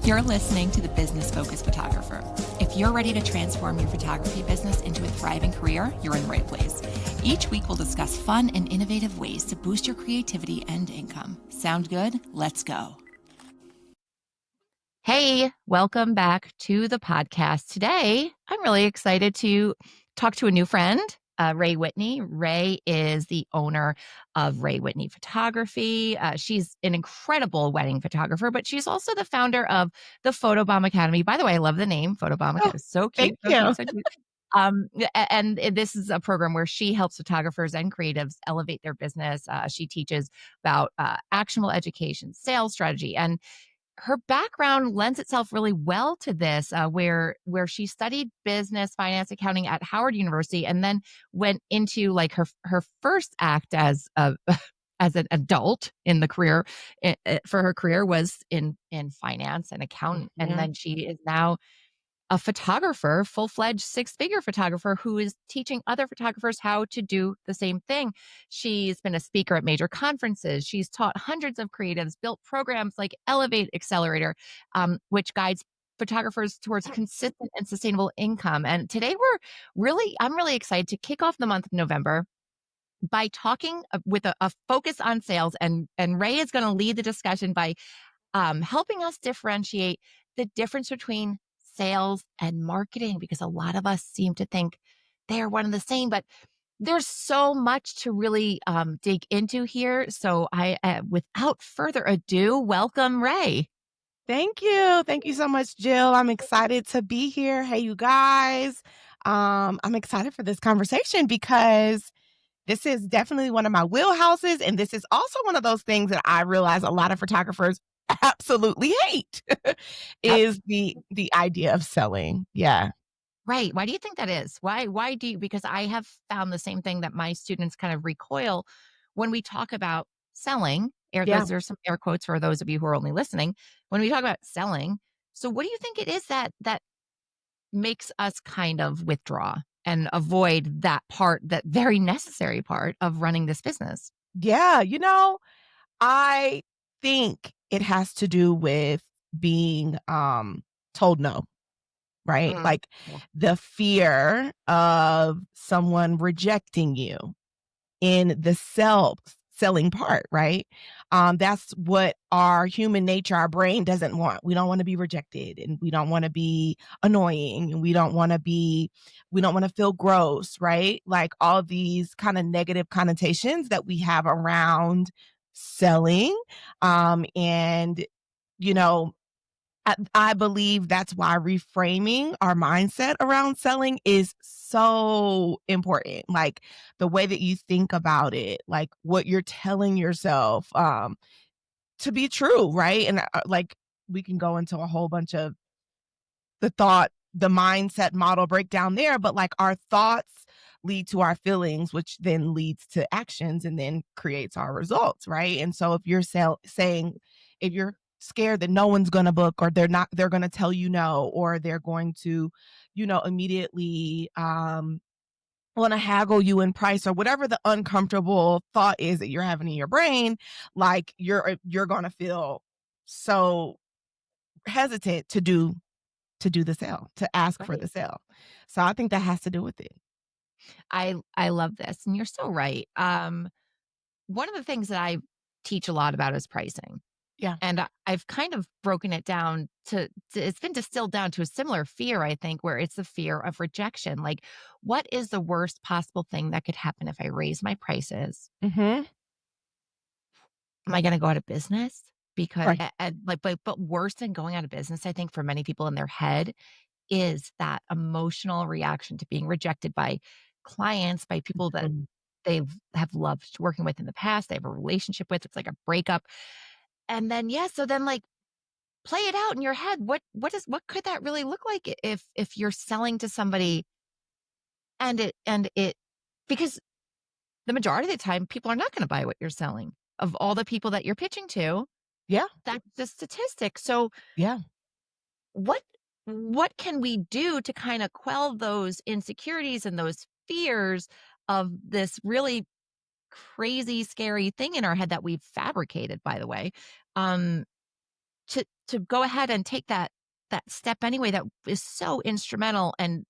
You're listening to The Business Focused Photographer. If you're ready to transform your photography business into a thriving career, you're in the right place. Each week, we'll discuss fun and innovative ways to boost your creativity and income. Sound good? Let's go. Hey, welcome back to the podcast. Today, I'm really excited to talk to a new friend, Rhea Whitney. Rhea is the owner of Rhea Whitney Photography. She's an incredible wedding photographer, but she's also the founder of the Photobomb Academy. By the way, I love the name Photobomb Oh, Academy. So cute, thank so you. cute, so cute. And this is a program where she helps photographers and creatives elevate their business. She teaches about actionable education, sales strategy, and her background lends itself really well to this, where she studied business, finance, accounting at Howard University, and then went into like her first act as a as an adult in the career for her career was in finance and accounting, and then she is now a photographer, full-fledged six-figure photographer who is teaching other photographers how to do the same thing. She's been a speaker at major conferences. She's taught hundreds of creatives, built programs like Elevate Accelerator, which guides photographers towards consistent and sustainable income. And today I'm really excited to kick off the month of November by talking with a focus on sales. And Rhea is going to lead the discussion by helping us differentiate the difference between sales and marketing, because a lot of us seem to think they are one and the same, but there's so much to really dig into here. So without further ado, welcome, Rhea. Thank you. Thank you so much, Jill. I'm excited to be here. Hey, you guys. I'm excited for this conversation because this is definitely one of my wheelhouses. And this is also one of those things that I realize a lot of photographers absolutely hate is the idea of selling. Yeah. Right. Why do you think that is? Why do you? Because I have found the same thing that my students kind of recoil when we talk about selling. Yeah. There's some air quotes for those of you who are only listening. When we talk about selling, so what do you think it is that makes us kind of withdraw and avoid that part, that very necessary part of running this business? Yeah. I think it has to do with being told no. Right? Mm. Like the fear of someone rejecting you in the selling part, right? That's what our human nature, our brain doesn't want. We don't want to be rejected, and we don't want to be annoying, and we don't want to feel gross, right? Like all these kind of negative connotations that we have around selling. And you know, I believe that's why reframing our mindset around selling is so important. Like the way that you think about it, like what you're telling yourself to be true, right? And like we can go into a whole bunch of the mindset model breakdown there, but like our thoughts lead to our feelings, which then leads to actions and then creates our results, right? And so if you're saying, if you're scared that no one's going to book, or they're going to tell you no, or they're going to, immediately want to haggle you in price, or whatever the uncomfortable thought is that you're having in your brain, like you're going to feel so hesitant to do the sale, to ask for Right. the sale. So I think that has to do with it. I love this, and you're so right. One of the things that I teach a lot about is pricing. Yeah. And I've kind of broken it down to it's been distilled down to a similar fear, I think, where it's the fear of rejection. Like, what is the worst possible thing that could happen if I raise my prices? Mm-hmm. Am I going to go out of business? Because, Right. but worse than going out of business, I think for many people in their head is that emotional reaction to being rejected by clients, by people that Mhm. they have loved working with in the past, they have a relationship with. It's like a breakup. And then, so then like play it out in your head. What could that really look like if you're selling to somebody and it because the majority of the time people are not going to buy what you're selling. Of all the people that you're pitching to, Yeah. that's the statistic. So Yeah. what what can we do to kind of quell those insecurities and those fears of this really crazy scary thing in our head that we've fabricated, by the way, um to go ahead and take that step anyway that is so instrumental and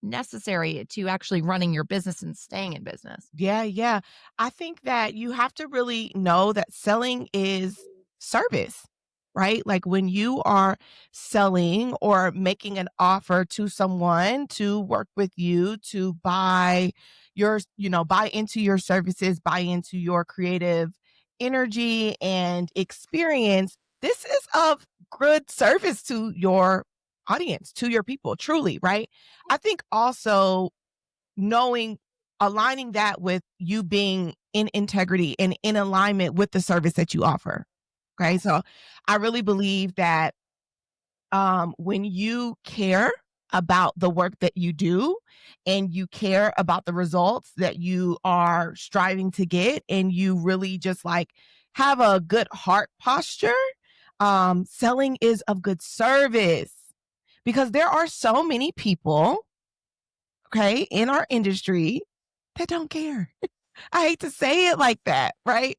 necessary to actually running your business and staying in business. Yeah, yeah. I think that you have to really know that selling is service, right? Like when you are selling or making an offer to someone to work with you to buy buy into your services, buy into your creative energy and experience, this is of good service to your audience, to your people, truly, right? I think also knowing aligning that with you being in integrity and in alignment with the service that you offer. Okay. So I really believe that when you care about the work that you do and you care about the results that you are striving to get, and you really just like have a good heart posture, selling is of good service because there are so many people, okay, in our industry that don't care. I hate to say it like that, right?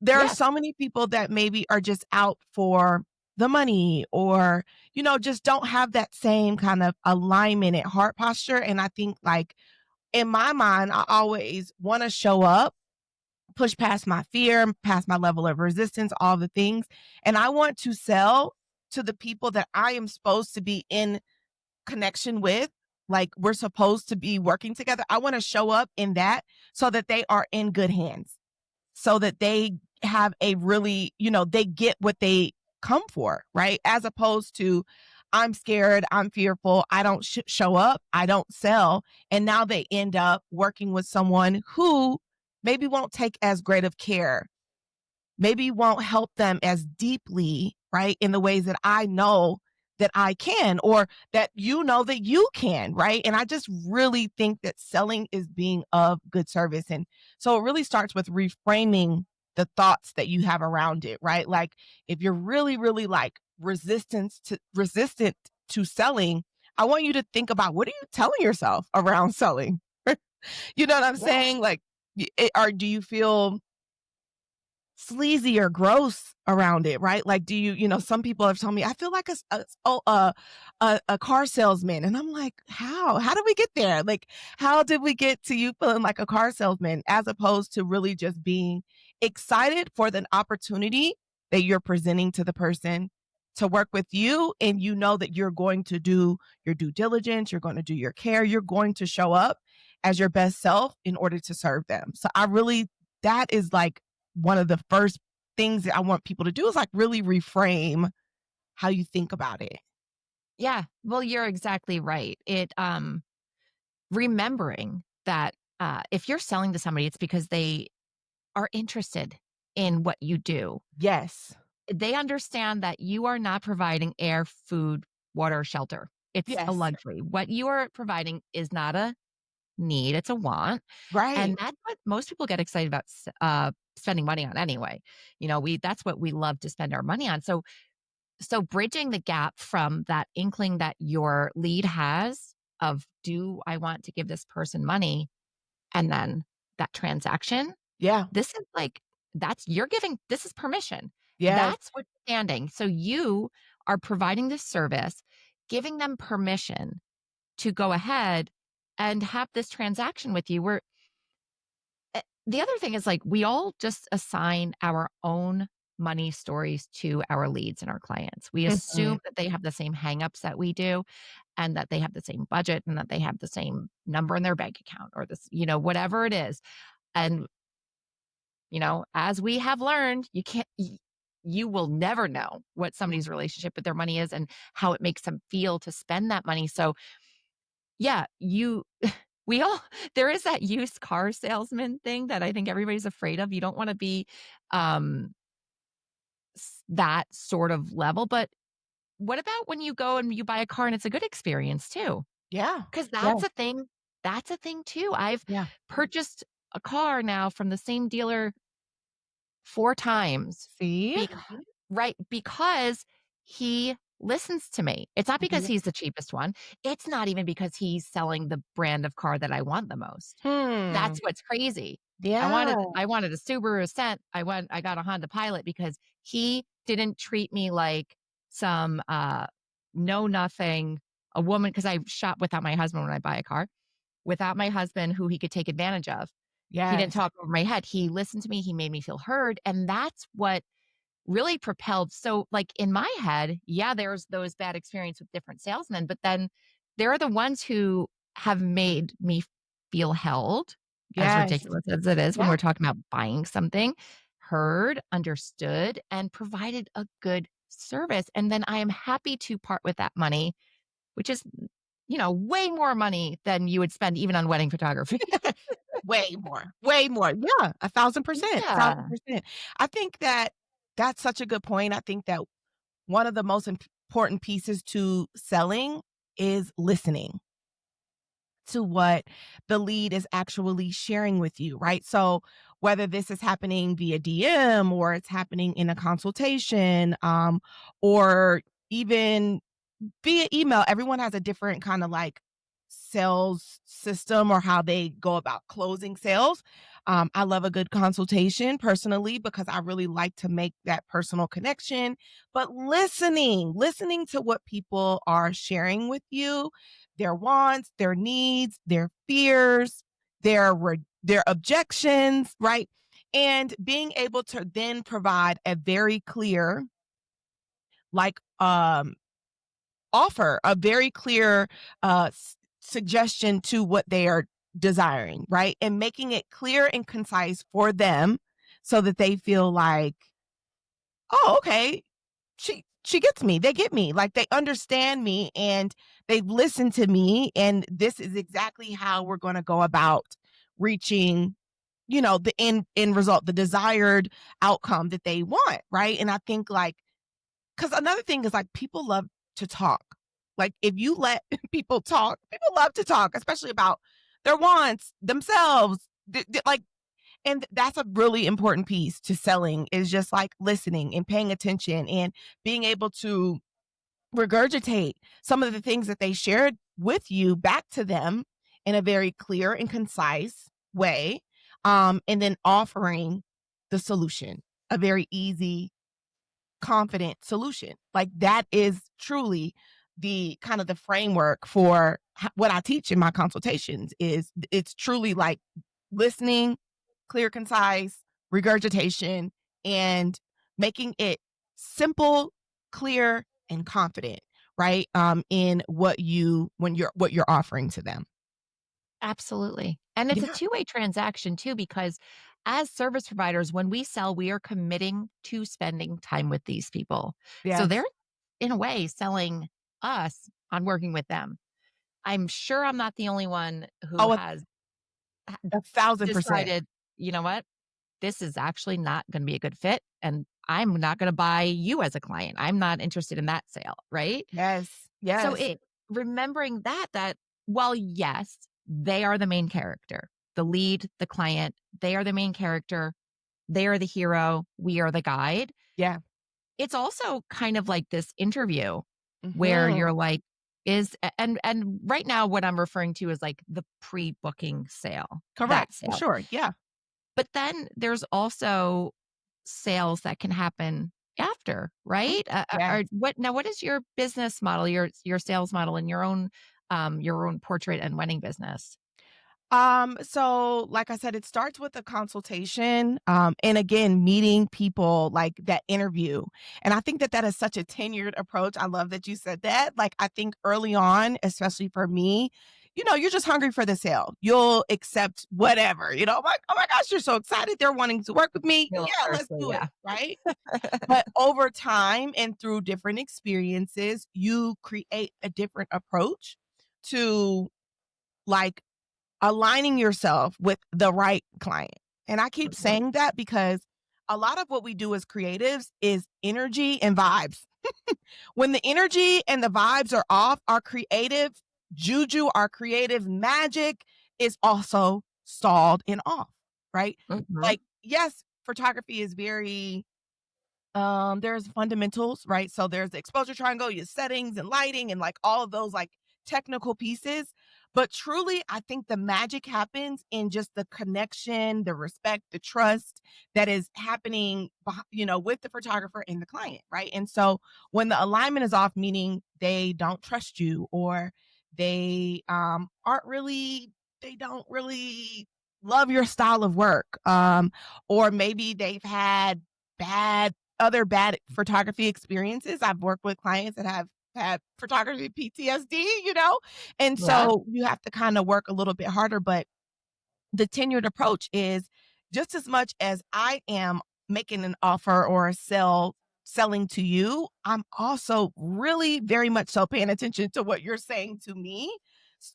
There are Yes. so many people that maybe are just out for the money or, just don't have that same kind of alignment and heart posture. And I think, like, in my mind, I always want to show up, push past my fear, past my level of resistance, all the things. And I want to sell to the people that I am supposed to be in connection with, like we're supposed to be working together. I want to show up in that so that they are in good hands, so that they have a really, they get what they come for, right? As opposed to, I'm scared, I'm fearful, I don't show up, I don't sell. And now they end up working with someone who maybe won't take as great of care, maybe won't help them as deeply, right? In the ways that I know that I can, or that that you can, right? And I just really think that selling is being of good service. And so it really starts with reframing the thoughts that you have around it, right? Like if you're really, really like resistant to selling, I want you to think about, what are you telling yourself around selling? You know what I'm Yeah. saying? Like, or do you feel sleazy or gross around it, right? Like, do some people have told me, I feel like a car salesman. And I'm like, how did we get there? Like, how did we get to you feeling like a car salesman as opposed to really just being excited for the opportunity that you're presenting to the person to work with you? And you know that you're going to do your due diligence, you're going to do your care, you're going to show up as your best self in order to serve them. So that is like one of the first things that I want people to do, is like really reframe how you think about it. Yeah. Well, you're exactly right. Remembering that if you're selling to somebody, it's because they are interested in what you do. Yes. They understand that you are not providing air, food, water, shelter. It's a Yes. luxury. What you are providing is not a need, it's a want. Right. And that's what most people get excited about spending money on anyway. That's what we love to spend our money on. So bridging the gap from that inkling that your lead has of, do I want to give this person money? And then that transaction, Yeah. this is like, you're giving, this is permission. Yes. That's what's standing. So you are providing this service, giving them permission to go ahead and have this transaction with you. The other thing is, like, we all just assign our own money stories to our leads and our clients. We Mhm. assume that they have the same hangups that we do, and that they have the same budget, and that they have the same number in their bank account, or this, whatever it is. And, as we have learned, you will never know what somebody's relationship with their money is and how it makes them feel to spend that money. So, yeah, we all there is that used car salesman thing that I think everybody's afraid of. You don't wanna be, um, that sort of level, but what about when you go and you buy a car and it's a good experience too? Yeah. Because Yeah. that's a thing too. I've Yeah. purchased a car now from the same dealer 4 times. See? Bec Right, because he listens to me. It's not because Yeah. he's the cheapest one. It's not even because he's selling the brand of car that I want the most. Hmm. That's what's crazy. Yeah. I wanted a Subaru Ascent. I got a Honda Pilot because he didn't treat me like some know nothing, a woman, because I shop without my husband when I buy a car, without my husband who he could take advantage of. He didn't Yes. talk over my head. He listened to me. He made me feel heard. And that's what really propelled. So, like in my head, yeah, there's those bad experiences with different salesmen, but then there are the ones who have made me feel held, as Yes. ridiculous as it is when Yeah. we're talking about buying something, heard, understood, and provided a good service. And then I am happy to part with that money, which is, way more money than you would spend even on wedding photography. Way more, way more. Yeah, 1,000%, Yeah, 1,000%. I think that that's such a good point. I think that one of the most important pieces to selling is listening to what the lead is actually sharing with you, right? So whether this is happening via DM or it's happening in a consultation, or even via email, everyone has a different kind of like sales system or how they go about closing sales. I love a good consultation personally because I really like to make that personal connection. But listening to what people are sharing with you, their wants, their needs, their fears, their objections, right? And being able to then provide a very clear, like offer a very clear suggestion to what they are desiring, right? And making it clear and concise for them so that they feel like, oh, okay, she gets me. They get me. Like they understand me and they've listened to me and this is exactly how we're going to go about reaching the end result, the desired outcome that they want, right? And I think like, because another thing is like people love to talk. Like if you let people talk, people love to talk, especially about their wants, themselves. Like, and that's a really important piece to selling is just like listening and paying attention and being able to regurgitate some of the things that they shared with you back to them in a very clear and concise way. And then offering the solution, a very easy confident solution. Like that is truly the kind of the framework for what I teach in my consultations is it's truly like listening, clear, concise, regurgitation, and making it simple, clear, and confident, right? In what you're offering to them. absolutely. And it's a Yeah. two-way transaction too, because as service providers, when we sell, we are committing to spending time with these people. So Yes. they're, in a way, selling us on working with them. I'm sure I'm not the only one who Oh, has a thousand percent. decided, you know what? This is actually not going to be a good fit. And I'm not going to buy you as a client. I'm not interested in that sale. Right. Yes. So Yes. remembering that, while yes, they are the main character, the lead, the client, they are the main character. They are the hero. We are the guide. Yeah. It's also kind of like this interview where Hmm. you're like, and right now what I'm referring to is like the pre-booking sale, that Correct. For sale. sure. Yeah. But then there's also sales that can happen after, Mm. right? Yeah. What is your business model, your sales model in your own portrait and wedding business? So like I said, it starts with a consultation, and again, meeting people like that interview. And I think that that is such a tenured approach. I love that you said that. Like, I think early on, especially for me, you're just hungry for the sale. You'll accept whatever, I'm like, oh my gosh, you're so excited. They're wanting to work with me. Feel Yeah, let's thirsty, do it. yeah. Right. But over time and through different experiences, you create a different approach to like aligning yourself with the right client. And I keep Mhm. saying that because a lot of what we do as creatives is energy and vibes. When the energy and the vibes are off, our creative juju, our creative magic is also stalled and off, right? Mhm. Like, yes, photography is very there's fundamentals, right? So there's the exposure triangle, your settings and lighting and like all of those like technical pieces. But truly, I think the magic happens in just the connection, the respect, the trust that is happening, with the photographer and the client, right? And so when the alignment is off, meaning they don't trust you, or they they don't really love your style of work, or maybe they've had bad photography experiences. I've worked with clients that have had photography PTSD. And Yeah. so you have to kind of work a little bit harder. But the tenured approach is just as much as I am making an offer or selling to you, I'm also really very much so paying attention to what you're saying to me,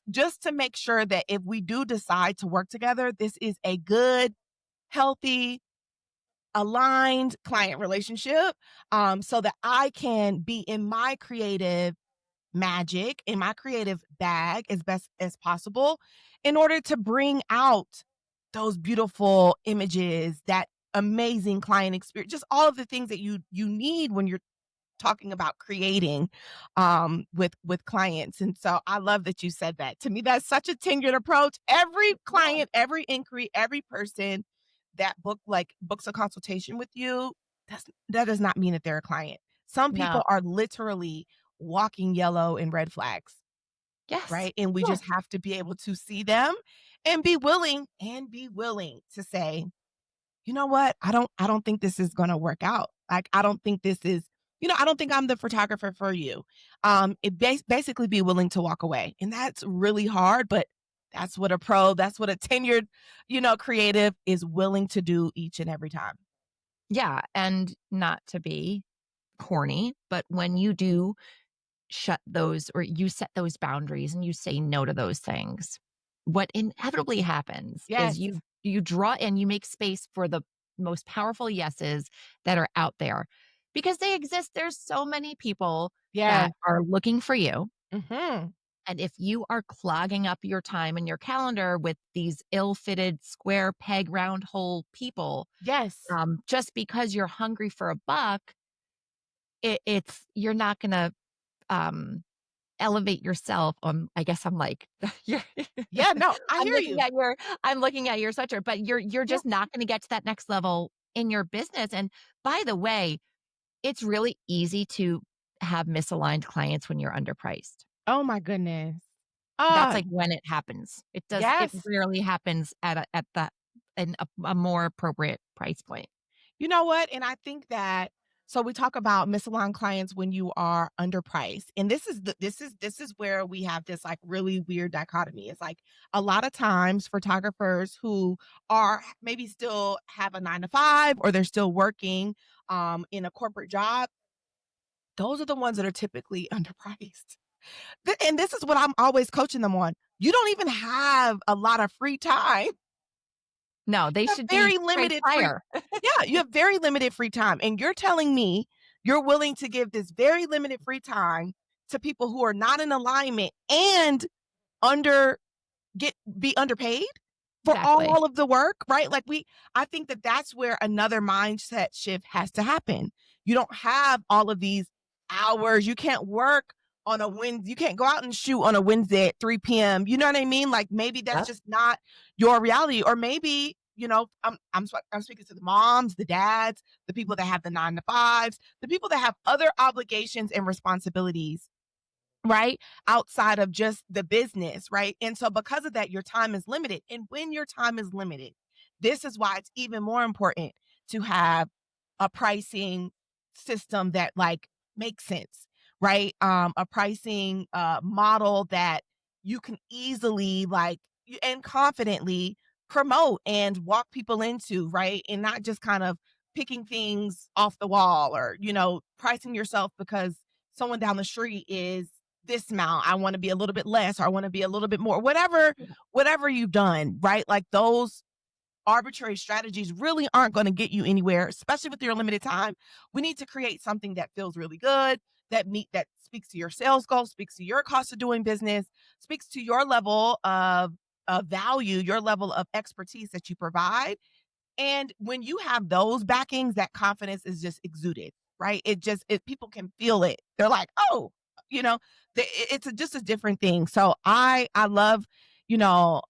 just to make sure that if we do decide to work together, this is a good, healthy, aligned client relationship, so that I can be in my creative magic, in my creative bag as best as possible, in order to bring out those beautiful images, that amazing client experience, just all of the things that you need when you're talking about creating with clients. And so I love that you said that. To me, that's such a tenured approach. Every Yeah. client, every inquiry, every person that books a consultation with you, that does not mean that they're a client. Some No. people are literally walking yellow and red flags, Yes. right? And we Yeah. just have to be able to see them and be willing to say, you know what? I don't think this is gonna work out. Like, I don't think this is, I don't think I'm the photographer for you. Basically be willing to walk away. And that's really hard, but that's what a tenured, creative is willing to do each and every time. Yeah. And not to be corny, but when you do shut those or you set those boundaries and you say no to those things, what inevitably happens is Yes. you draw and you make space for the most powerful yeses that are out there because they exist. There's so many people Yeah. that are looking for you. Mhm. And if you are clogging up your time and your calendar with these ill-fitted square peg round hole people, Yes. just because you're hungry for a buck, it's you're not gonna um elevate yourself. I guess I'm like, you're Yeah, no, I I'm hear looking you. at your I'm looking at your sweatshirt, but you're Yeah. just not gonna get to that next level in your business. And by the way, it's really easy to have misaligned clients when you're underpriced. Oh my goodness. That's Ah, like when it happens. It yes. rarely happens at that in a more appropriate price point. You know what? And I think that, so we talk about misaligned clients when you are underpriced. And this is where we have this like really weird dichotomy. It's like a lot of times photographers who are maybe still have a 9 to 5, or they're still working in a corporate job, those are the ones that are typically underpriced. And this is what I'm always coaching them on. You don't even have a lot of free time. No, they You have should be very priced limited free higher. Yeah, you have very limited free time, and you're telling me you're willing to give this very limited free time to people who are not in alignment and under be underpaid for Exactly. all of the work, right? I think that that's where another mindset shift has to happen. You don't have all of these hours. You can't work on a Wednesday. You can't go out and shoot on a Wednesday at 3 p.m. You know what I mean? Like, maybe that's Yep. just not your reality. Or maybe, I'm speaking to the moms, the dads, the people that have the 9 to 5s, the people that have other obligations and responsibilities, right? Outside of just the business, right? And so because of that, your time is limited. And when your time is limited, this is why it's even more important to have a pricing system that like makes sense, right? A pricing model that you can easily and confidently promote and walk people into, right? And not just kind of picking things off the wall, or, pricing yourself because someone down the street is this amount. I want to be a little bit less, or I want to be a little bit more. Whatever you've done, right? Like, those arbitrary strategies really aren't going to get you anywhere, especially with your limited time. We need to create something that feels really good, that speaks to your sales goals, speaks to your cost of doing business, speaks to your level of value, your level of expertise that you provide. And when you have those backings, that confidence is just exuded, right? People can feel it. They're like, oh, you know, it's just a different thing. So I love, you know,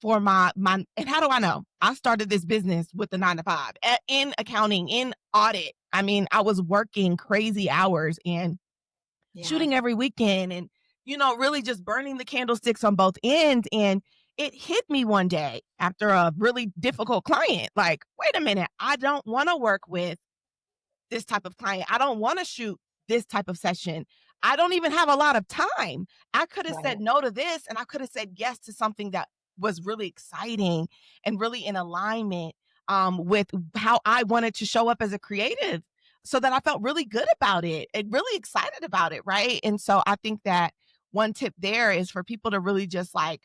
for my and how do I know? I started this business with the 9 to 5 in accounting, in audit. I mean, I was working crazy hours and Yeah. shooting every weekend and, you know, really just burning the candlesticks on both ends. And it hit me one day after a really difficult client. Like, wait a minute, I don't want to work with this type of client. I don't want to shoot this type of session. I don't even have a lot of time. I could have Right. said no to this and I could have said yes to something that was really exciting and really in alignment with how I wanted to show up as a creative so that I felt really good about it and really excited about it. Right. And so I think that one tip there is for people to really just like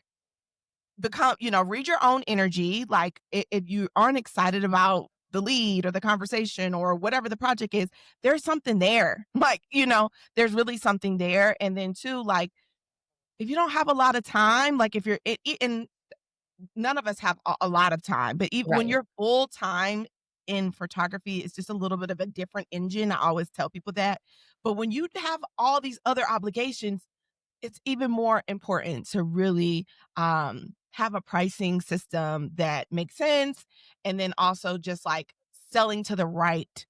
become, you know, read your own energy. Like if you aren't excited about the lead or the conversation or whatever the project is, there's something there. Like, you know, there's really something there. And then two, like if you don't have a lot of time, like if you're and none of us have a lot of time, but even when Right. you're full time in photography, it's just a little bit of a different engine. I always tell people that. But when you have all these other obligations, it's even more important to really have a pricing system that makes sense. And then also just like selling to the right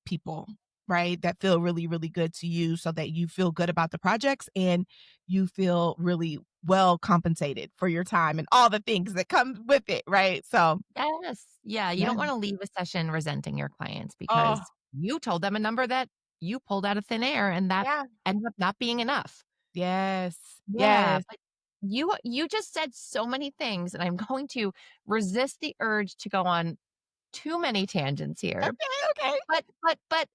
people, right? That feel really, really good to you so that you feel good about the projects and you feel really well compensated for your time and all the things that come with it, right? So, Yes. Yeah. You yeah. don't want to leave a session resenting your clients Oh, because you told them a number that you pulled out of thin air and that yeah. ended up not being enough. Yes. Yeah. Yes. But you just said so many things, and I'm going to resist the urge to go on too many tangents here. Okay. Okay. But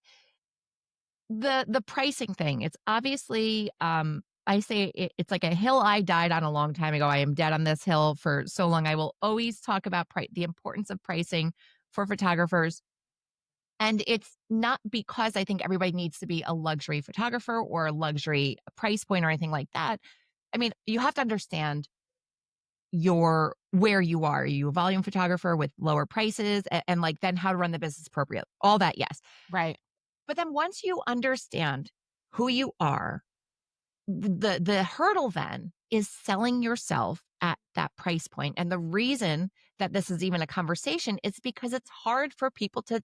the pricing thing, it's obviously, I say it's like a hill I died on a long time ago. I am dead on this hill for so long. I will always talk about the importance of pricing for photographers. And it's not because I think everybody needs to be a luxury photographer or a luxury price point or anything like that. I mean, you have to understand your where you are. Are you a volume photographer with lower prices and like then how to run the business appropriately? All that, yes. Right. But then once you understand who you are, the hurdle then is selling yourself at that price point. And the reason that this is even a conversation is because it's hard for people to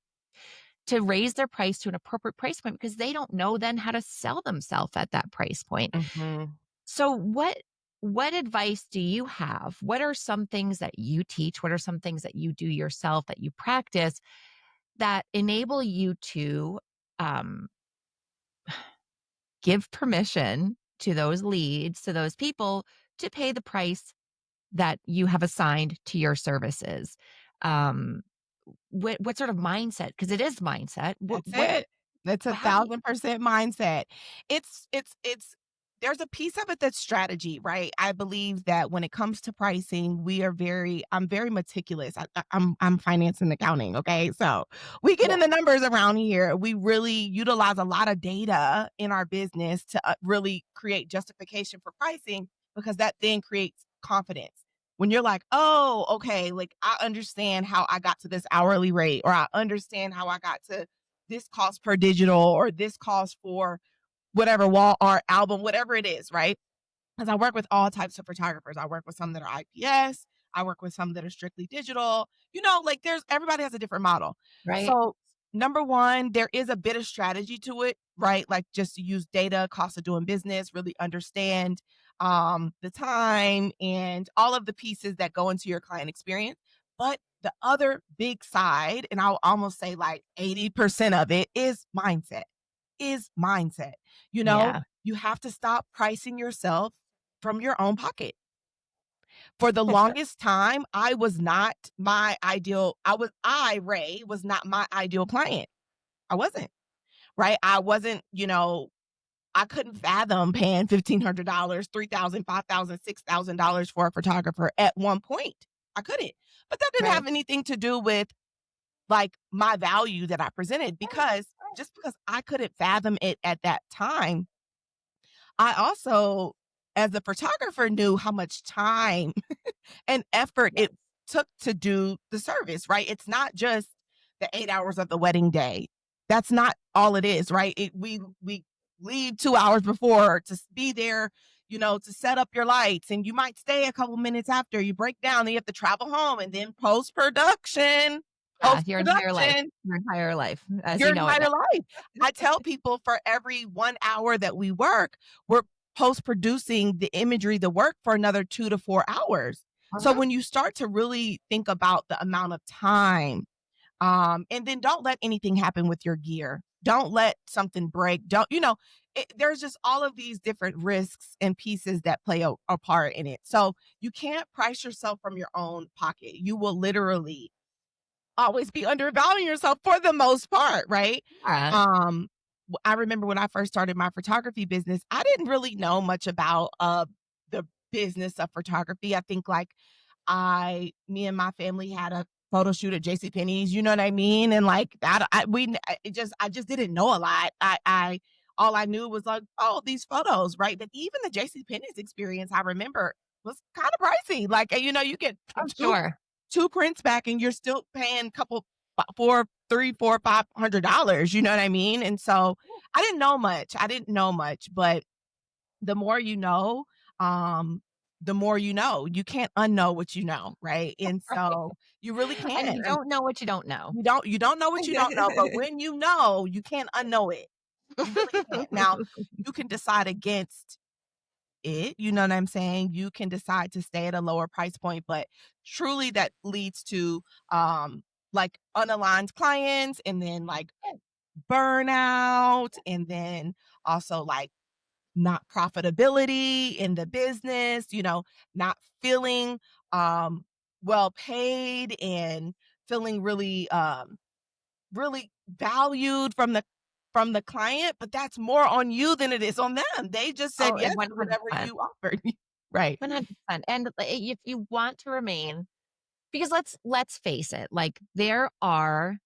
raise their price to an appropriate price point because they don't know then how to sell themselves at that price point. Hmm. So what advice do you have? What are some things that you teach? What are some things that you do yourself that you practice that enable you to um, give permission to those leads, to those people to pay the price that you have assigned to your services? Um, what sort of mindset? Because it is mindset. That's it. That's a How do you, 1,000% mindset. It's there's a piece of it that's strategy, right? I believe that when it comes to pricing, I'm very meticulous. I'm finance and accounting, okay? So, we get in yeah, the numbers around here. We really utilize a lot of data in our business to really create justification for pricing because that then creates confidence. When you're like, "Oh, okay, like I understand how I got to this hourly rate or I understand how I got to this cost per digital or this cost for whatever wall art album, whatever it is," right? Because I work with all types of photographers. I work with some that are IPS. I work with some that are strictly digital. You know, like there's everybody has a different model. right, So, number one, there is a bit of strategy to it, right? Like just to use data, cost of doing business, really understand the time and all of the pieces that go into your client experience. But the other big side, and I'll almost say like 80% of it is mindset. You know, yeah, you have to stop pricing yourself from your own pocket. For the longest time, I was not my ideal Ray, was not my ideal client. I wasn't, right? I wasn't, you know, I couldn't fathom paying $1,500, $3,000, $5,000, $6,000 for a photographer at one point. I couldn't. But that didn't right, have anything to do with like my value that I presented because just because I couldn't fathom it at that time, I also, as a photographer, knew how much time and effort yes, it took to do the service, right? It's not just the 8 hours of the wedding day. That's not all it is, right? We leave 2 hours before to be there, to set up your lights, and you might stay a couple minutes after, you break down, then you have to travel home, and then post-production, Yeah, your entire life. post-production, Your entire life as your you know it now. entire life. I tell people for every 1 hour that we work, we're post-producing the imagery, the work for another 2 to 4 hours. So Mhm. when you start to really think about the amount of time, and then don't let anything happen with your gear. Don't let something break. There's just all of these different risks and pieces that play a part in it. So you can't price yourself from your own pocket. You will literally always be undervaluing yourself for the most part, right? Yeah. I remember when I first started my photography business, I didn't really know much about the business of photography. I think like me and my family had a photo shoot at JCPenney's, you know what I mean? And like that, I just didn't know a lot. All I knew was like, oh, these photos, right? But even the JCPenney's experience, I remember was kind of pricey. Like, you get Oh, two sure. two prints back and you're still paying a couple four, three, four, $500, you know what I mean? And so I didn't know much. I didn't know much, but the more you know, um, the more you know. You can't unknow what you know, right? And Right. so you really And can. you And don't know what you don't know. you don't know what you don't know, but when you know, you can't unknow it. You really can't. Now, you can decide against it, you know what I'm saying? You can decide to stay at a lower price point, but truly that leads to like unaligned clients, and then like burnout, and then also like not profitability in the business, not feeling well paid, and feeling really valued from the client, but that's more on you than it is on them. They just said Oh, yes and to whatever 100%. you offered. Right. 100%. And if you want to remain, because let's face it, like there are,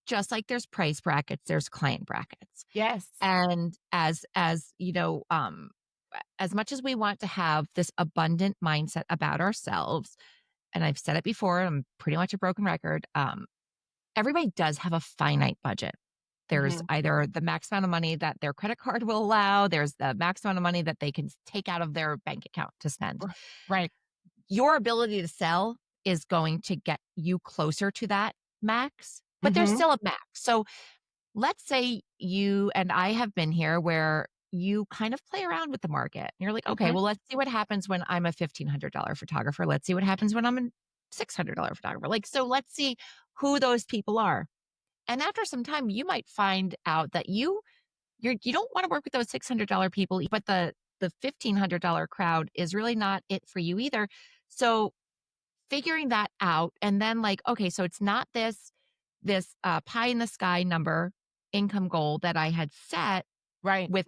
just like there's price brackets, there's client brackets. Yes. And as much as we want to have this abundant mindset about ourselves, and I've said it before, I'm pretty much a broken record. Everybody does have a finite budget. There's Mhm. either the max amount of money that their credit card will allow, there's the max amount of money that they can take out of their bank account to spend. Right. Your ability to sell is going to get you closer to that max, but there's Mhm. still a max. So let's say you and I have been here where you kind of play around with the market. You're like, okay, Mhm. well, let's see what happens when I'm a $1,500 photographer. Let's see what happens when I'm a $600 photographer. Like, so let's see who those people are. And after some time, you might find out that you don't want to work with those $600 people, but the $1,500 crowd is really not it for you either. So figuring that out, and then like, okay, so it's not this pie in the sky number income goal that I had set Right. with.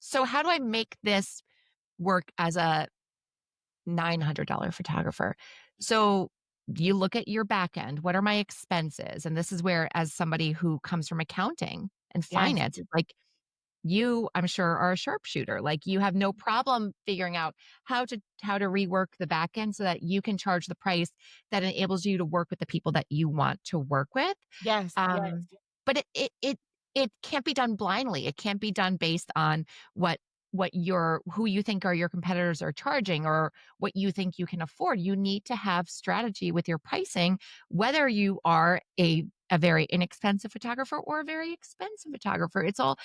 So how do I make this work as a $900 photographer? So you look at your back end. What are my expenses? And this is where, as somebody who comes from accounting and Yes. finance, it's like you, I'm sure, are a sharpshooter. Like you have no problem figuring out how to rework the back end so that you can charge the price that enables you to work with the people that you want to work with. Yes. Yes. Um, but it can't be done blindly. It can't be done based on who you think are your competitors are charging, or what you think you can afford. You need to have strategy with your pricing, whether you are a very inexpensive photographer or a very expensive photographer. It's all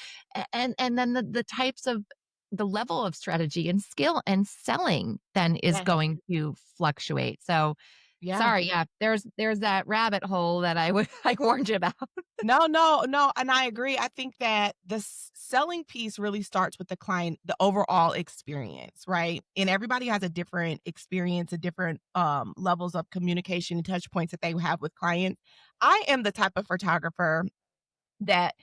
and then the types of the level of strategy and skill and selling then is Yes. going to fluctuate. So Yeah. sorry, yeah, there's that rabbit hole that I would I warned you about. No, no, no, and I agree. I think that the selling piece really starts with the client, the overall experience, right? And everybody has a different experience, a different levels of communication and touch points that they have with clients. I am the type of photographer that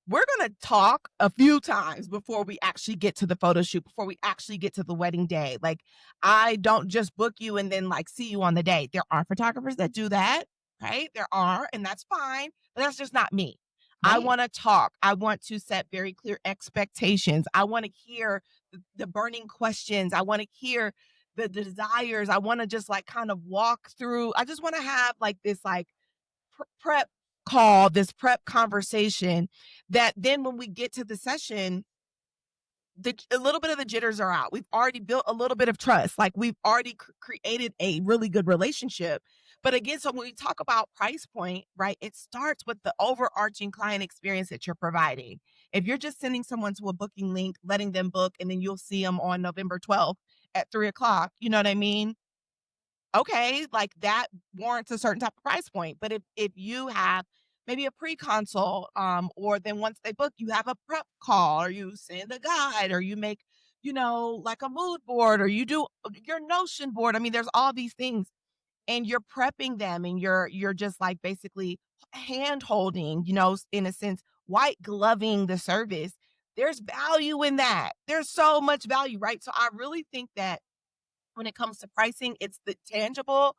we're going to talk a few times before we actually get to the photo shoot, before we actually get to the wedding day. Like, I don't just book you and then like see you on the day. There are photographers that do that, right? There are, and that's fine, but that's just not me. I Right. want to talk. I want to set very clear expectations. I want to hear the burning questions. I want to hear the desires. I want to just like kind of walk through. I just want to have like this like prep call, this prep conversation, that then when we get to the session, a little bit of the jitters are out. We've already built a little bit of trust. Like we've already created a really good relationship. But again, so when we talk about price point, right, it starts with the overarching client experience that you're providing. If you're just sending someone to a booking link, letting them book, and then you'll see them on November 12th at 3 o'clock, you know what I mean? Okay, like that warrants a certain type of price point. But if you have maybe a pre-consult, or then once they book, you have a prep call, or you send a guide, or you make, like a mood board, or you do your Notion board. I mean, there's all these things, and you're prepping them, and you're just like basically hand holding, in a sense, white gloving the service. There's value in that. There's so much value, right? So I really think that when it comes to pricing, it's the tangible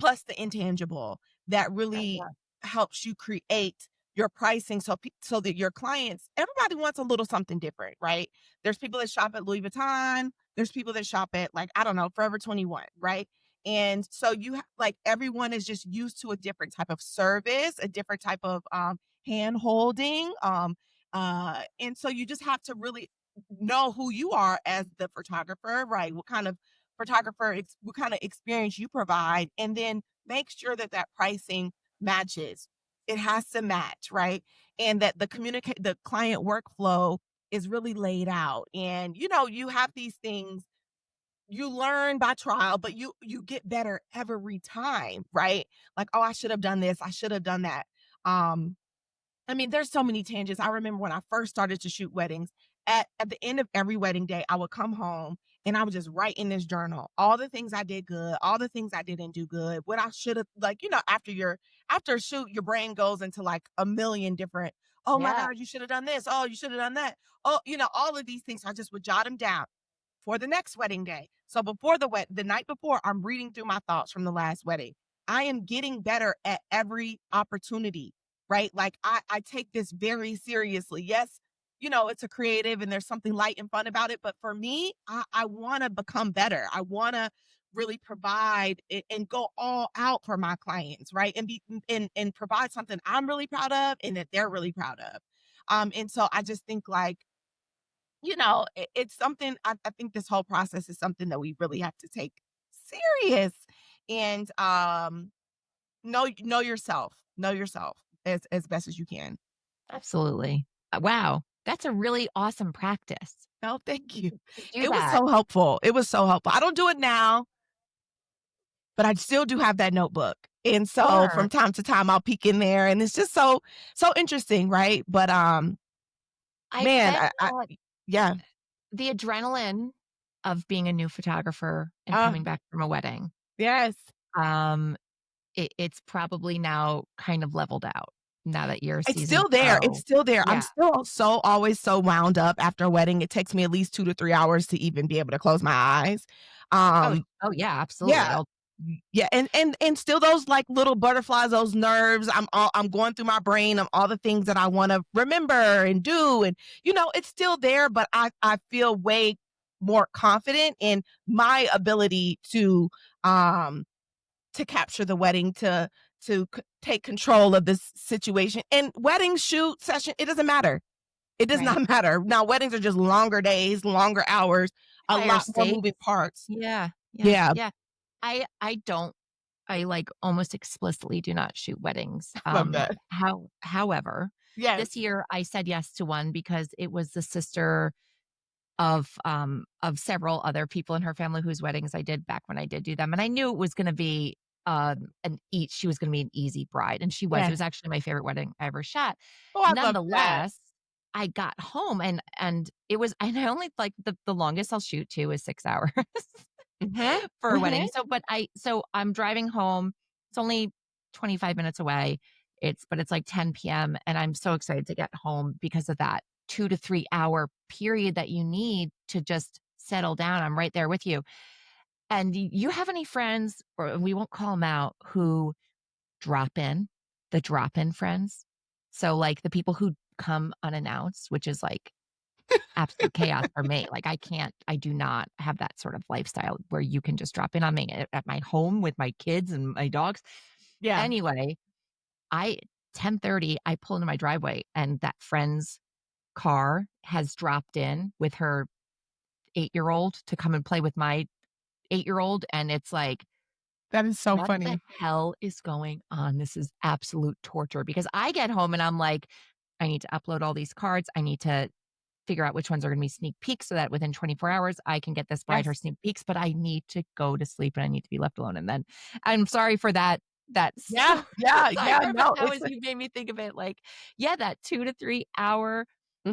plus the intangible that really helps you create your pricing so that your clients, everybody wants a little something different, right? There's people that shop at Louis Vuitton, there's people that shop at, like, I don't know, Forever 21, right? And so like everyone is just used to a different type of service, a different type of hand holding, and so you just have to really know who you are as the photographer, right? What kind of what kind of experience you provide, and then make sure that that pricing matches. It has to match, right? And that the client workflow is really laid out. And you have these things you learn by trial, but you get better every time, right? Like, oh, I should have done this, I should have done that. Um, I mean, there's so many tangents. I remember when I first started to shoot weddings, at the end of every wedding day, I would come home and I would just write in this journal all the things I did good, all the things I didn't do good, what I should have, like, after a shoot, your brain goes into like a million different, oh my Yeah. God, you should have done this. Oh, you should have done that. Oh, all of these things. I just would jot them down for the next wedding day. So before the night before, I'm reading through my thoughts from the last wedding. I am getting better at every opportunity, right? Like I take this very seriously. Yes, it's a creative and there's something light and fun about it. But for me, I want to become better. I want to really provide and go all out for my clients, right? And and provide something I'm really proud of and that they're really proud of. And so I just think, like, it's something, I think this whole process is something that we really have to take serious, and know yourself. Know yourself as best as you can. Absolutely. Wow. That's a really awesome practice Oh, thank you. to do It was that. so helpful. It was so helpful. I don't do it now, but I still do have that notebook. And so Sure. from time to time I'll peek in there, and it's just so interesting, right? But I man, bet I that yeah. the adrenaline of being a new photographer and Uh, coming back from a wedding, yes. um, it's probably now kind of leveled out now that you're a It's seasoned still there. It's pro. still there. I'm Yeah. still always so wound up after a wedding. It takes me at least 2 to 3 hours to even be able to close my eyes. Oh, Um, oh yeah, absolutely. yeah. Yeah, and still those, like, little butterflies, those nerves. I'm going through my brain of all the things that I want to remember and do, and it's still there, but I feel way more confident in my ability um to capture the wedding, to take control of this situation. And wedding shoot session, it doesn't matter. It does Right. not matter. Now weddings are just longer days, longer hours, a Higher lot more stakes. moving parts. Yeah. Yeah. Yeah, Yeah. I don't I like almost explicitly do not shoot weddings. love that. However, Yes. this year I said yes to one because it was the sister of several other people in her family whose weddings I did back when I did do them. And I knew it was going to be she was going to be an easy bride, and she was. It Yes. was actually my favorite wedding I ever shot. Oh, I love that. Nonetheless, I got home and it was, and I only, like, the longest I'll shoot to is 6 hours Mhm. for a wedding. Mhm. So I'm driving home. It's only 25 minutes away. But it's like 10 p.m. and I'm so excited to get home because of that 2 to 3 hour period that you need to just settle down. I'm right there with you. And you have any friends, or we won't call them out, who drop in, the drop in friends? So, like, the people who come unannounced, which is like absolute chaos for me. Like, I do not have that sort of lifestyle where you can just drop in on me at my home with my kids and my dogs. Yeah. Anyway, I 10:30, I pull into my driveway and that friend's car has dropped in with her 8-year-old to come and play with my 8-year-old, and it's like, That is so what the funny. hell is going on? This is absolute torture because I get home and I'm like, I need to upload all these cards. I need to figure out which ones are going to be sneak peeks so that within 24 hours I can get this bride her Yes. sneak peeks, but I need to go to sleep and I need to be left alone. And then I'm sorry for that. That's Yeah, yeah, yeah. sidebar, but No, now it's as you made me think of it, like, yeah, that 2 to 3 hour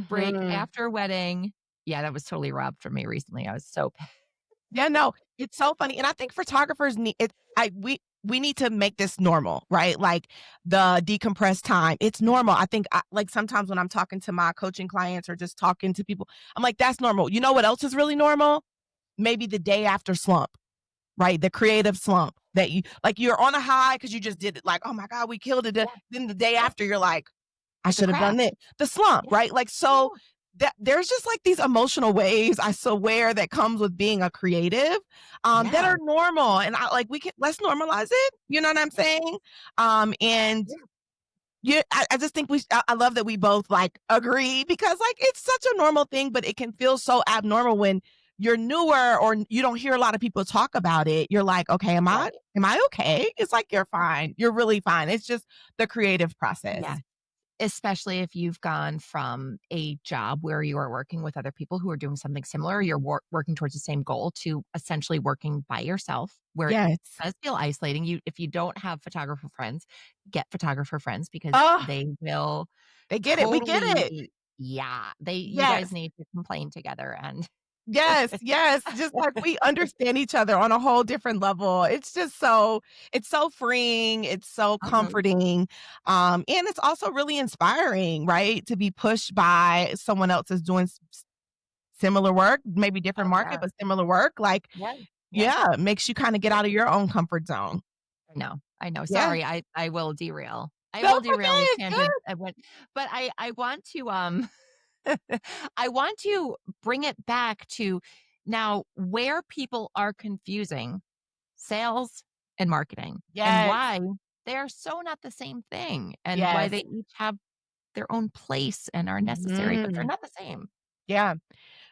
break Mhm. after a wedding. Yeah, that was totally robbed from me recently. I was so Yeah, no, it's so funny, and I think photographers need it. We need to make this normal, right? Like the decompressed time. It's normal. I think like sometimes when I'm talking to my coaching clients or just talking to people, I'm like, that's normal. You know what else is really normal? Maybe the day after slump, right? The creative slump that you like you're on a high because you just did it. Like, oh my God, we killed it. yeah, Then the day yeah, after, you're like, I like a should have done crash. it. The slump, Yeah, right? Like, so yeah, that there's just like these emotional waves I swear that comes with being a creative that yeah, are normal. And I like, let's normalize it. You know what I'm saying? And yeah, yeah, I just think I love that we both like agree because like it's such a normal thing, but it can feel so abnormal when you're newer or you don't hear a lot of people talk about it. You're like, okay, right. am I okay? It's like, you're fine. You're really fine. It's just the creative Yeah. process. Especially if you've gone from a job where you are working with other people who are doing something similar, you're working towards the same goal to essentially working by yourself, where it Yes. does feel isolating. If you don't have photographer friends, get photographer friends because Oh, they will they get it. We get it. totally, yeah, you guys Yes. need to complain together and Yes, yes, just like we understand each other on a whole different level. It's so freeing, it's so Mhm. comforting, and it's also really inspiring, right? To be pushed by someone else is doing similar work, maybe different Oh market, yeah. but similar work. Like, Yeah. Yeah. yeah, it makes you kind of get out of your own comfort zone. I know, I know. Yeah. Sorry, I will derail. I No, will it's okay. derail this It's tangent. good. I went, but I want to I want to bring it back to now where people are confusing sales and marketing and Yes. why they are so not the same thing and why Yes. they each have their own place and are necessary, but they're Mhm. not the same. Yeah.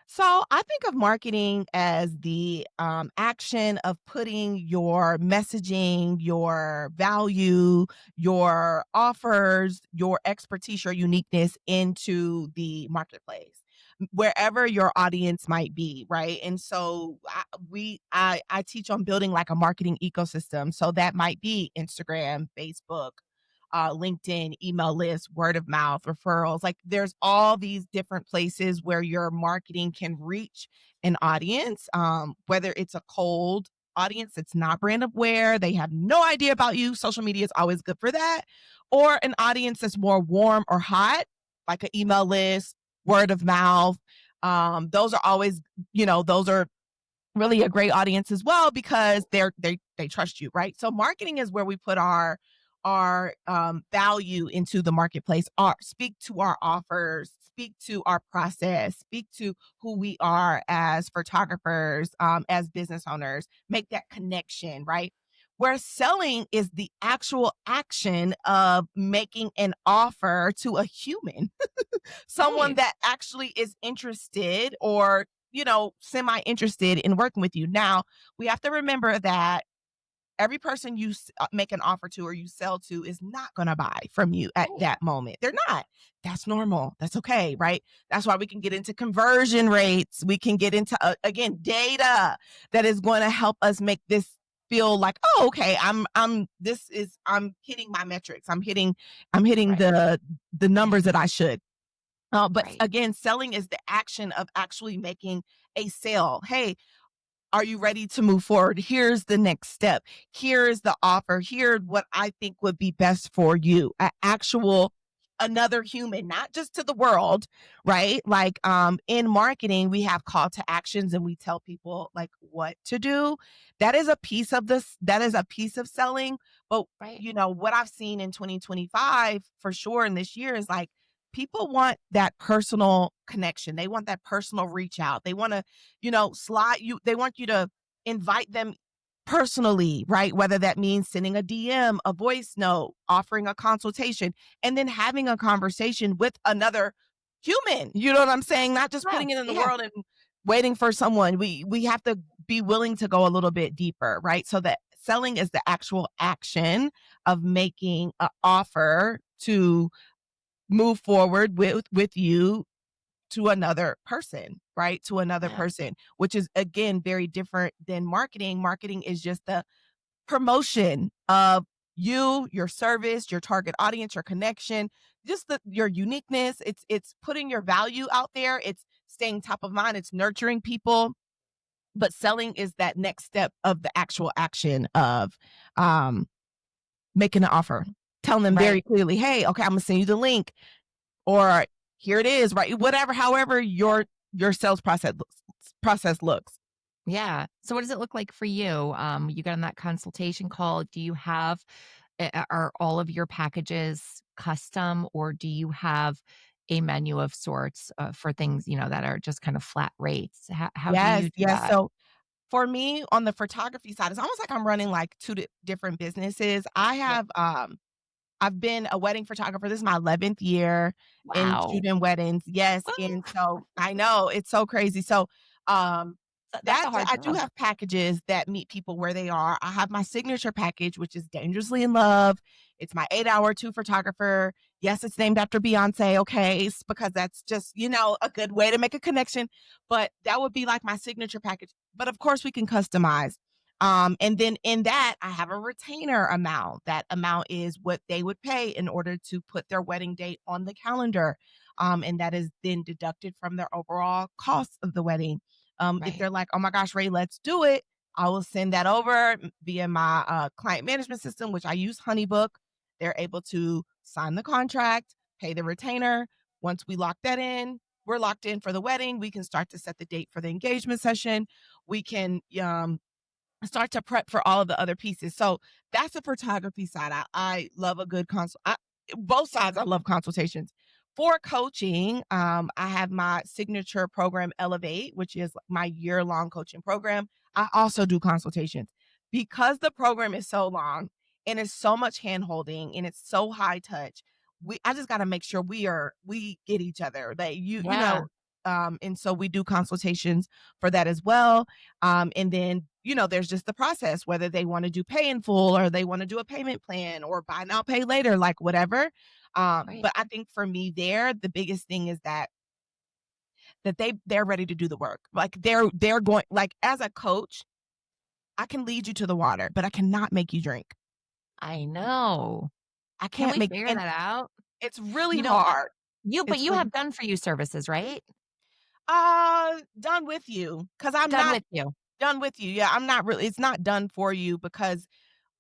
So I think of marketing as the action of putting your messaging, your value, your offers, your expertise, your uniqueness into the marketplace, wherever your audience might be, right? And so I teach on building like a marketing ecosystem. So that might be Instagram, Facebook, LinkedIn, email lists, word of mouth, referrals. Like there's all these different places where your marketing can reach an audience, whether it's a cold audience that's not brand aware, they have no idea about you. Social media is always good for that. Or an audience that's more warm or hot, like an email list, word of mouth. Those are always, those are really a great audience as well because they trust you, right? So marketing is where we put our value into the marketplace. Our speak to our offers, speak to our process, speak to who we are as photographers, as business owners. Make that connection, right? Where selling is the actual action of making an offer to a human, someone Right. that actually is interested or semi interested in working with you. Now, we have to remember that every person you make an offer to or you sell to is not going to buy from you at Right. that moment. They're not. That's normal. That's okay, right? That's why we can get into conversion rates. We can get into again data that is going to help us make this feel like, oh, okay, I'm hitting my metrics. I'm hitting Right. the numbers that I should. But Right. again, selling is the action of actually making a sale. Hey, are you ready to move forward? Here's the next step. Here's the offer. Here, what I think would be best for you. Another human, not just to the world, right? Like in marketing, we have call to actions and we tell people like what to do. That is a piece of this, that is a piece of selling. But Right. what I've seen in 2025 for sure in this year is like people want that personal connection. They want that personal reach out. They want to they want you to invite them personally, right? Whether that means sending a DM, a voice note, offering a consultation, and then having a conversation with another human. You know what I'm saying? Not just Yeah, putting it in the yeah, world and waiting for someone. We have to be willing to go a little bit deeper, right? So that selling is the actual action of making an offer to move forward with you to another person, right? To another yeah, person, which is again very different than marketing. Marketing is just the promotion of you, your service, your target audience, your connection, just your uniqueness. It's putting your value out there. It's staying top of mind. It's nurturing people. But selling is that next step of the actual action of um, making an offer, telling them very right. clearly, hey, okay, I'm gonna send you the link, or here it is, right? Whatever, however your sales process looks. Yeah. So what does it look like for you? You got on that consultation call. Do you have are all of your packages custom, or do you have a menu of sorts for things, that are just kind of flat rates? How do Yes, you do yes. that? So for me, on the photography side, it's almost like I'm running like two different businesses. Yeah. I've been a wedding photographer. This is my 11th year in Wow. shooting weddings. Yes, Woo! and so I know it's so crazy. So, um, That's a hard I do job. have packages that meet people where they are. I have my signature package, which is Dangerously in Love. It's my 8-hour two photographer. Yes, it's named after Beyonce. Okay, it's because that's just a good way to make a connection. But that would be like my signature package. But of course, we can customize. And then in that, I have a retainer amount. That amount is what they would pay in order to put their wedding date on the calendar. And that is then deducted from their overall cost of the wedding. If Right. they're like, oh my gosh, Ray, let's do it, I will send that over via my client management system, which I use Honeybook. They're able to sign the contract, pay the retainer. Once we lock that in, we're locked in for the wedding. We can start to set the date for the engagement session. We can start to prep for all of the other pieces. So that's the photography side. I love a good consult. Both sides, I love consultations. For coaching, I have my signature program, Elevate, which is my year-long coaching program. I also do consultations because the program is so long and it's so much hand holding and it's so high touch. I just got to make sure we get each other. That Yeah. and so we do consultations for that as well. And then, there's just the process, whether they want to do pay in full or they want to do a payment plan or buy now, pay later, like whatever. Right. But I think for me there, the biggest thing is that they're ready to do the work. Like they're going, like as a coach, I can lead you to the water, but I cannot make you drink. I know. I Can can't we make, figure and that out? it's really You know, hard. but It's you really have done for you services, right? done with you because I'm Done not with you. done with you. Yeah, I'm not really, it's not done for you because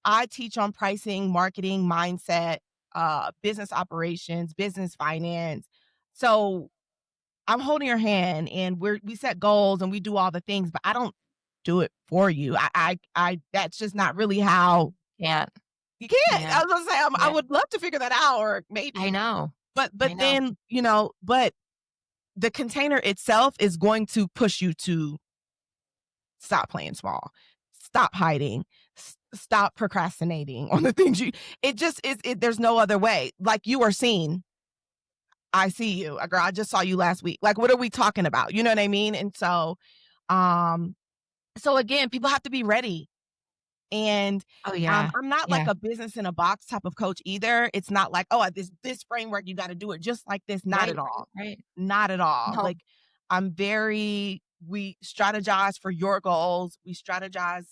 I teach on pricing, marketing, mindset, business operations, business finance. So I'm holding your hand and we set goals and we do all the things, but I don't do it for you. That's just not really how Can't. you can't. Yeah. I was gonna say I Yeah. would love to figure that out or I maybe, know. but I know. then, but the container itself is going to push you to stop playing small. Stop hiding. Stop procrastinating on the things it just is there's no other way. Like you are seen. I see you. Girl, I just saw you last week. Like what are we talking about? You know what I mean? And um so again, people have to be ready. And Oh, yeah. I'm not like Yeah. a business in a box type of coach either. It's not like, oh, this framework, you got to do it just like this. Not Right. at all. Right. Not at all. No. Like we strategize for your goals. We strategize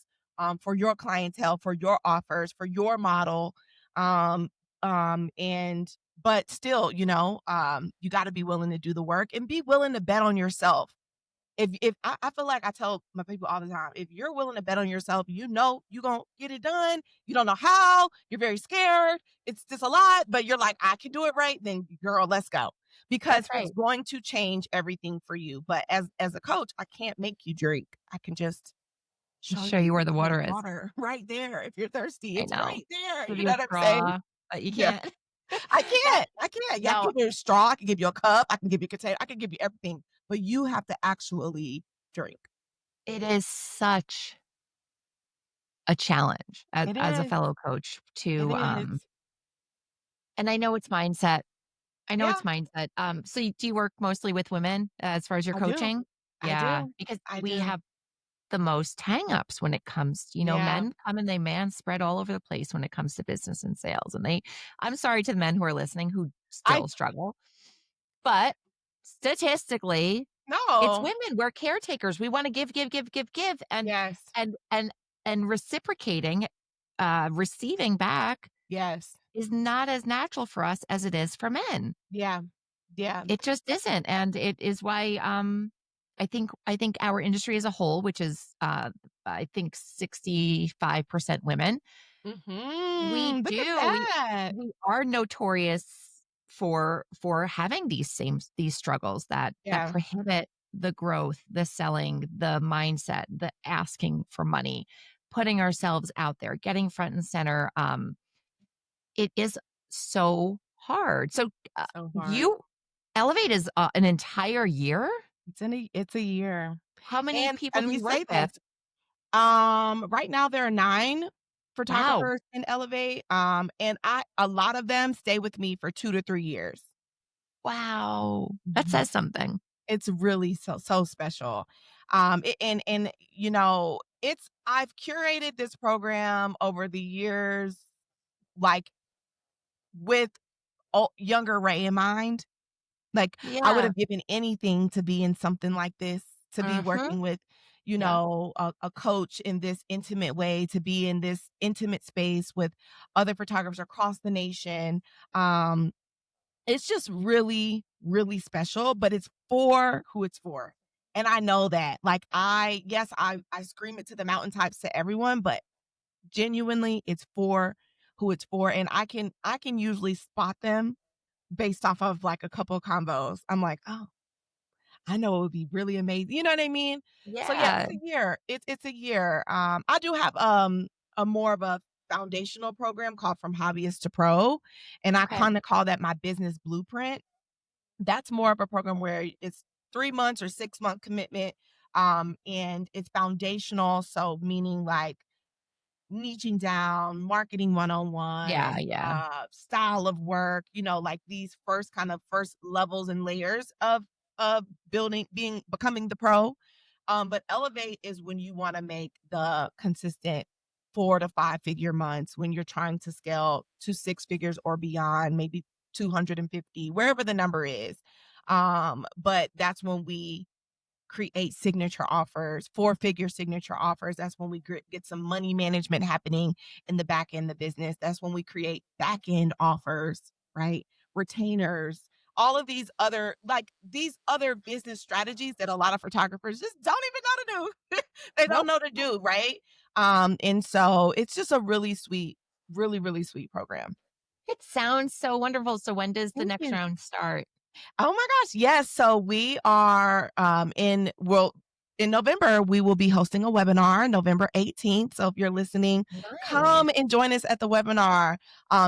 for your clientele, for your offers, for your model. Um, and but still, you got to be willing to do the work and be willing to bet on yourself. If I feel like I tell my people all the time, if you're willing to bet on yourself, you're gonna get it done. You don't know how, you're very scared, it's just a lot, but you're like, I can do it right, then girl, let's go. Because That's it's right. going to change everything for you. But as a coach, I can't make you drink. I can just show Show you you where the the water is. water right there. If you're thirsty, I it's know. right there. Give You you know a what I'm saying? straw, but you Yeah. can't. I That can't. I can't. Yeah, I can no, give you a straw, I can give you a cup, I can give you a container, I can give you everything. But you have to actually drink. it is such a challenge It as a is. fellow coach It to, is. and I know it's mindset, I know Yeah, it's mindset. So do you work mostly with women as far as your I do. coaching? I Yeah, do. because I we do. have the most hang-ups when it comes Yeah. men come and they man spread all over the place when it comes to business and sales. And I'm sorry to the men who are listening who I still struggle, but statistically, it's no. women. We're caretakers. We want to give, give, give, give, give, Yes. and and and reciprocating, receiving back Yes. is not as natural for us as it is for men. Yeah. Yeah. It just isn't, and it is why, I think our industry as a whole, which is, I think 65% women, we Look at do that. we are notorious for having these struggles that Yeah. prohibit the growth, the selling, the mindset, the asking for money, putting ourselves out there, getting front and center. It is so hard. So, So hard. you Elevate is, an entire year? It's a year. How many And people let do me you work say with? this. Right now there are 9 Wow. photographers in Elevate. And a lot of them stay with me for 2 to 3 years. Wow. That Mhm. says something. It's really so special. And it's I've curated this program over the years, like with younger Ray in mind. Like, I would Yeah. have given anything to be in something like this, to be Mhm. working with, Yeah. a coach in this intimate way, to be in this intimate space with other photographers across the nation. Um, it's just really, really special, but it's for who it's for. And I know that. Like, I scream it to the mountaintops to everyone, but genuinely it's for who it's for. And I can usually spot them based off of like a couple of combos. I'm like, "Oh, I know it would be really amazing." You know what I mean? So yeah, Yeah. it's a year. It's a year. I do have a more of a foundational program called From Hobbyist to Pro, and I Okay. kind of call that my business blueprint. That's more of a program where it's 3 months or 6-month commitment. And it's foundational, so meaning like niching down, marketing Yeah, 101, yeah. style of work, like these first levels and layers of becoming the pro. But elevate is when you want to make the consistent 4 to 5 figure months, when you're trying to scale to 6 figures or beyond, maybe 250, wherever the number is. But that's when we create signature offers, 4 figure signature offers. That's when we get some money management happening in the back end of the business. That's when we create back end offers, right? Retainers, all of these other business strategies that a lot of photographers just don't even know to do. They don't Nope. know to do, right? And so it's just a really sweet, really, really sweet program. It sounds so wonderful. So when does the Thank next you. round start? Oh my gosh, yes. So we are in November, we will be hosting a webinar, November 18th. So if you're listening, come Nice. and join us at the webinar.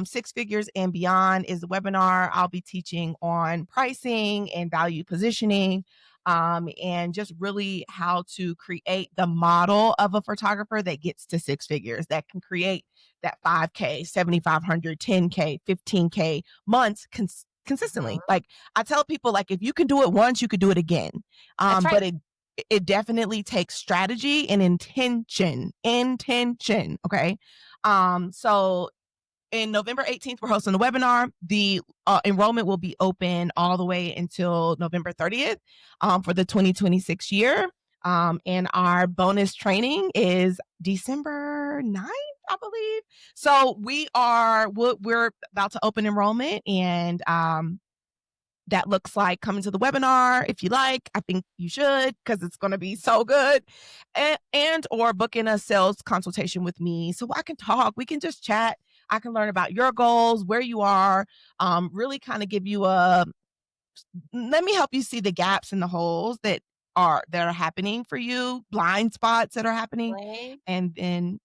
6 Figures and Beyond is the webinar. I'll be teaching on pricing and value positioning. And just really how to create the model of a photographer that gets to 6 figures, that can create that 5K, 7,500, 10K, 15K months consistently. Mhm. Like, I tell people, like, if you can do it once, you could do it again. That's But right. it definitely takes strategy and intention. Okay. So in November 18th, we're hosting the webinar. The enrollment will be open all the way until November 30th for the 2026 year. And our bonus training is December 9th, I believe. So we're about to open enrollment, and that looks like coming to the webinar if you like. I think you should, because it's going to be so good. And or booking a sales consultation with me so I can talk. We can just chat. I can learn about your goals, where you are, really kind of give you a let me help you see the gaps and the holes that are happening for you, blind spots that are happening. Right. And then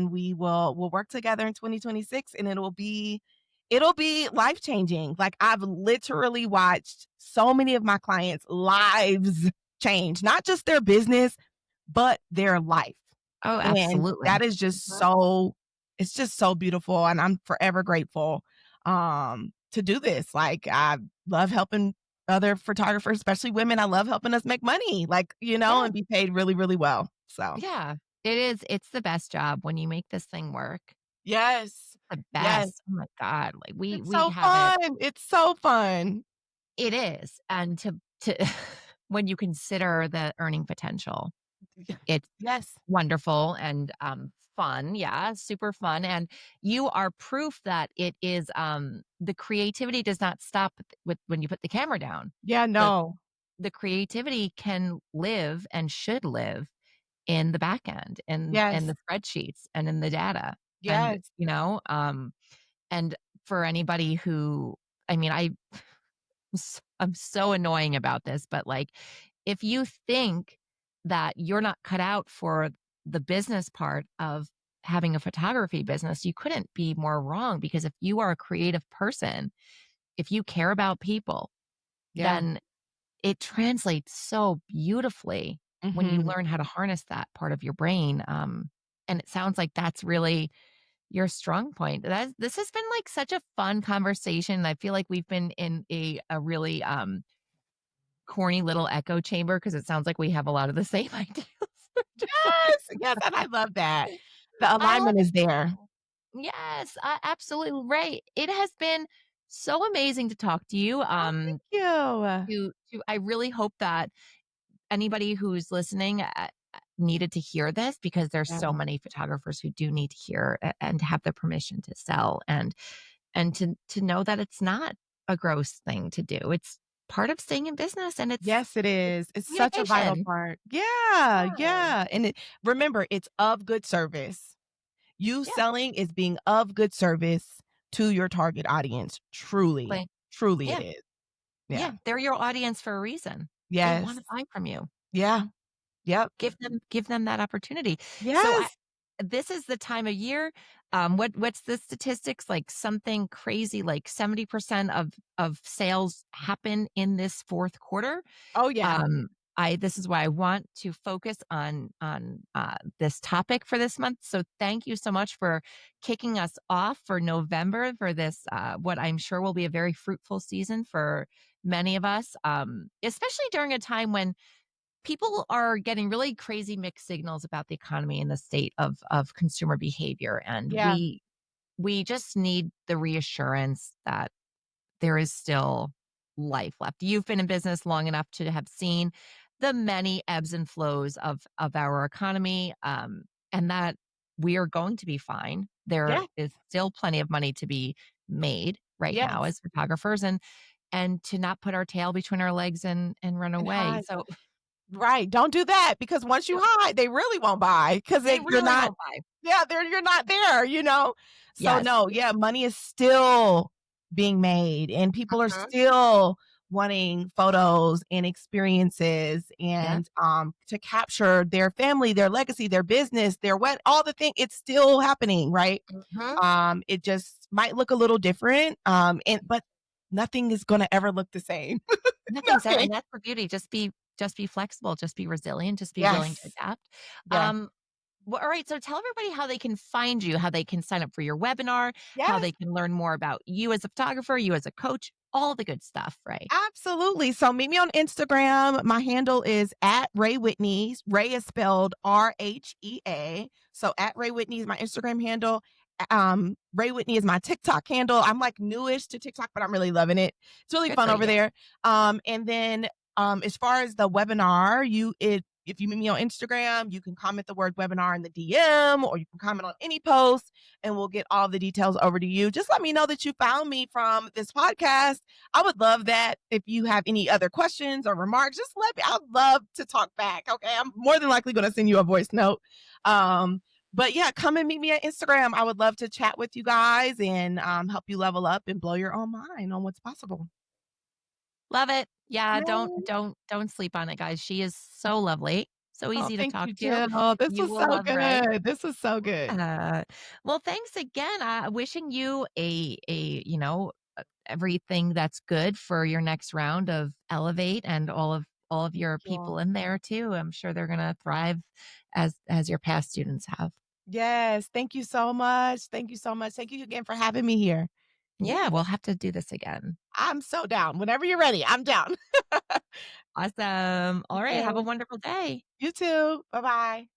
we'll work together in 2026, and it'll be life changing. Like, I've literally watched so many of my clients' lives change, not just their business, but their life. Oh, And that absolutely. is just Mhm. so it's just so beautiful, and I'm forever grateful. to do this. Like, I love helping other photographers, especially women. I love helping us make money, like, Yeah. and be paid really, really well. So, Yeah. It is. It's the best job when you make this thing work. yes. The Yes. best. Oh my god. Like It's we so have it. fun. It's so fun. It is. And to when you consider the earning potential, Yeah. it's Yes. wonderful and fun. Yeah, super fun. And you are proof that it is the creativity does not stop with when you put the camera down. Yeah, The no. the creativity can live and should live in the back end and Yes. the spreadsheets and in the data. And Yes. and for anybody who, I mean, I'm so annoying about this, but like if you think that you're not cut out for the business part of having a photography business, you couldn't be more wrong because if you are a creative person, if you care about people, Yeah. then it translates so beautifully when you Mhm. learn how to harness that part of your brain. And it sounds like that's really your strong point. This has been like such a fun conversation. I feel like we've been in a really corny little echo chamber because it sounds like we have a lot of the same ideas. Just like Yes. Yes, and I love that. The I love alignment it is there. too. Yes, absolutely right. It has been so amazing to talk to you. Oh, thank you. I really hope that anybody who's listening needed to hear this because there's Yeah. so many photographers who do need to hear and have the permission to sell and to know that it's not a gross thing to do. It's part of staying in business and Yes, it it's is. It's such a vital communication. part. Yeah, Yeah. yeah, and remember, it's of good service. You Yeah. selling is being of good service to your target audience. Truly, Like, truly it yeah. is. Yeah. Yeah. They're your audience for a reason. They want Yes. to buy from you. Yeah. Yep. Give them that opportunity. So I Yes. this is the time of year. What's the statistics? Like something crazy, like 70% of sales happen in this fourth quarter. Oh, yeah. Um, this is why I want to focus on this topic for this month. So thank you so much for kicking us off for November for this what I'm sure will be a very fruitful season for many of us, especially during a time when people are getting really crazy mixed signals about the economy and the state of consumer behavior, and Yeah. we just need the reassurance that there is still life left. You've been in business long enough to have seen the many ebbs and flows of our economy, and that we are going to be fine. There Yeah. is still plenty of money to be made right now Yes. as photographers, and to not put our tail between our legs and run And away. hide. So Right, don't do that because once you hide, they really won't buy because they you're really not. won't buy. Yeah, you're not there. So, Yes. no, yeah, money is still being made, and people are Mhm. still wanting photos and experiences Yep. and, to capture their family, their legacy, their business, their all the thing it's still happening, right? Mhm. It just might look a little different, but nothing is gonna ever look the same. Nothing's ever, Nothing. and that's the beauty. Just be flexible, just be resilient, just be willing to Yes. adapt. Yes. Um, well, all right, so tell everybody how they can find you, how they can sign up for your webinar, how Yes. they can learn more about you as a photographer, you as a coach, all the good stuff, right? Absolutely. So meet me on Instagram. My handle is at Ray Whitney's. Ray is spelled RHEA. So at Ray Whitney is my Instagram handle. Ray Whitney is my TikTok handle. I'm like newish to TikTok, but I'm really loving it. It's really Good fun for over you. there. And then as far as the webinar, if you meet me on Instagram, you can comment the word webinar in the DM or you can comment on any post and we'll get all the details over to you. Just let me know that you found me from this podcast. I would love that. If you have any other questions or remarks, just let me. I'd love to talk back. Okay. I'm more than likely going to send you a voice note. But yeah, come and meet me at Instagram. I would love to chat with you guys and help you level up and blow your own mind on what's possible. Love it. Yeah, don't Yay. don't don't sleep on it, guys. She is so lovely, so Oh, easy to thank talk you, to. Jill. This You was will so love Ray. good. This was so good. Uh, well, thanks again. Wishing you everything that's good for your next round of Elevate and all of your people Sure. in there too. I'm sure they're going to thrive as your past students have. Yes. Thank you so much. Thank you so much. Thank you again for having me here. Yeah, we'll have to do this again. I'm so down. Whenever you're ready, I'm down. Awesome. All right. Have a Okay. wonderful day. You too. Bye-bye.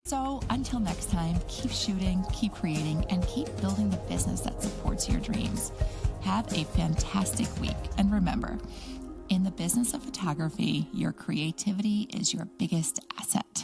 So until next time, keep shooting, keep creating, and keep building the business that supports your dreams. Have a fantastic week. And remember, in the business of photography, your creativity is your biggest asset.